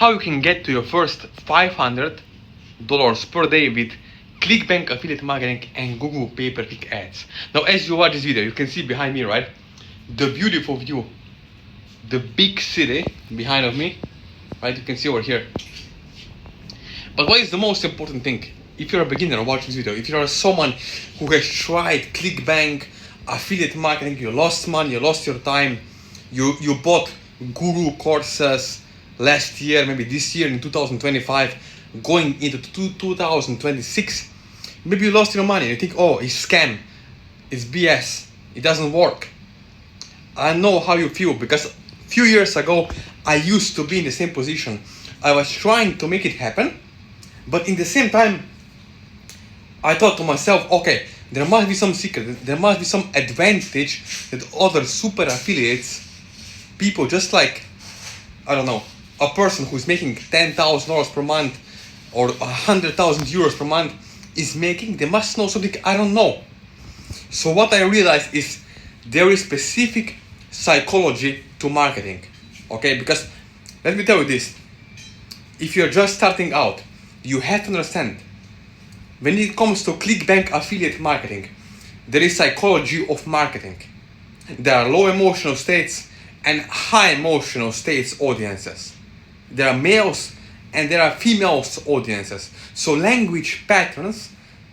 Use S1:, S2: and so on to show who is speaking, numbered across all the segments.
S1: how you can get to your first $500 per day with ClickBank affiliate marketing and Google pay-per-click ads. Now, as you watch this video, you can see behind me, right, the beautiful view, the big city behind of me, right? You can see over here. But what is the most important thing? If you're a beginner watching this video, if you're someone who has tried ClickBank affiliate marketing, you lost money, you lost your time, you bought guru courses last year, maybe this year in 2025, going into 2026, maybe you lost your money and you think, oh, it's scam, it's BS, it doesn't work. I know how you feel, because a few years ago I used to be in the same position. I was trying to make it happen, but in the same time I thought to myself, okay, there must be some secret, there must be some advantage that other super affiliates, people just like, I don't know, a person who's making $10,000 per month or 100,000 euros per month is making, they must know something I don't know. So what I realized is there is specific psychology to marketing, okay? Because let me tell you this, if you're just starting out, you have to understand, when it comes to ClickBank affiliate marketing, there is psychology of marketing. There are low emotional states and high emotional states audiences. There are males and there are females audiences. So language patterns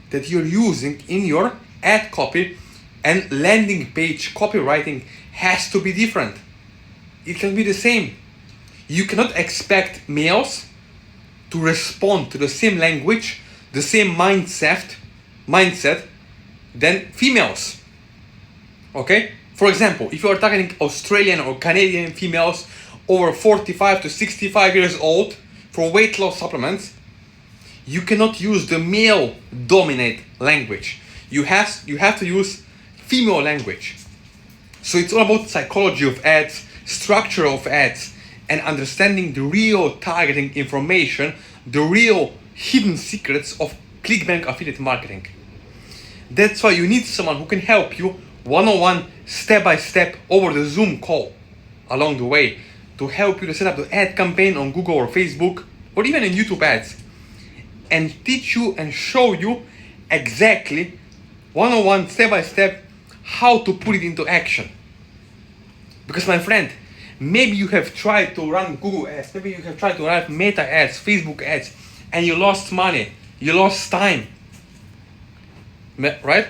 S1: that you're using in your ad copy and landing page copywriting has to be different. It can be the same. You cannot expect males to respond to the same language, the same mindset than females. Okay? For example, if you are targeting Australian or Canadian females over 45 to 65 years old for weight loss supplements, you cannot use the male dominant language. You have to use female language. So it's all about psychology of ads, structure of ads, and understanding the real targeting information, the real hidden secrets of ClickBank affiliate marketing. That's why you need someone who can help you one-on-one, step-by-step over the Zoom call along the way to help you to set up the ad campaign on Google or Facebook or even in YouTube ads, and teach you and show you exactly one-on-one, step-by-step how to put it into action. Because my friend, maybe you have tried to run Google ads, maybe you have tried to run Meta ads, Facebook ads, and you lost money, you lost time, right?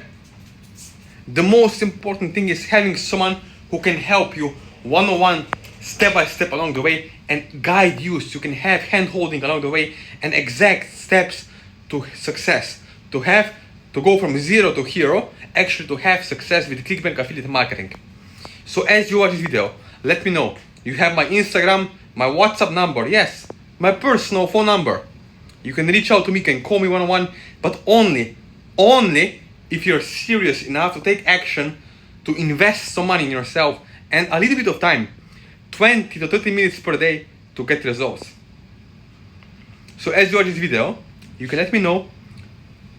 S1: The most important thing is having someone who can help you one-on-one, step-by-step along the way and guide you, so you can have hand-holding along the way and exact steps to success, to go from zero to hero, actually to have success with ClickBank affiliate marketing. So as you watch this video, let me know. You have my Instagram, my WhatsApp number, yes, my personal phone number. You can reach out to me, you can call me one-on-one, but only if you're serious enough to take action, to invest some money in yourself and a little bit of time, 20 to 30 minutes per day to get results. So as you watch this video, you can let me know.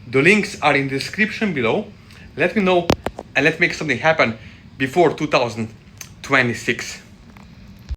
S1: The links are in the description below. Let me know and let's make something happen before 2026.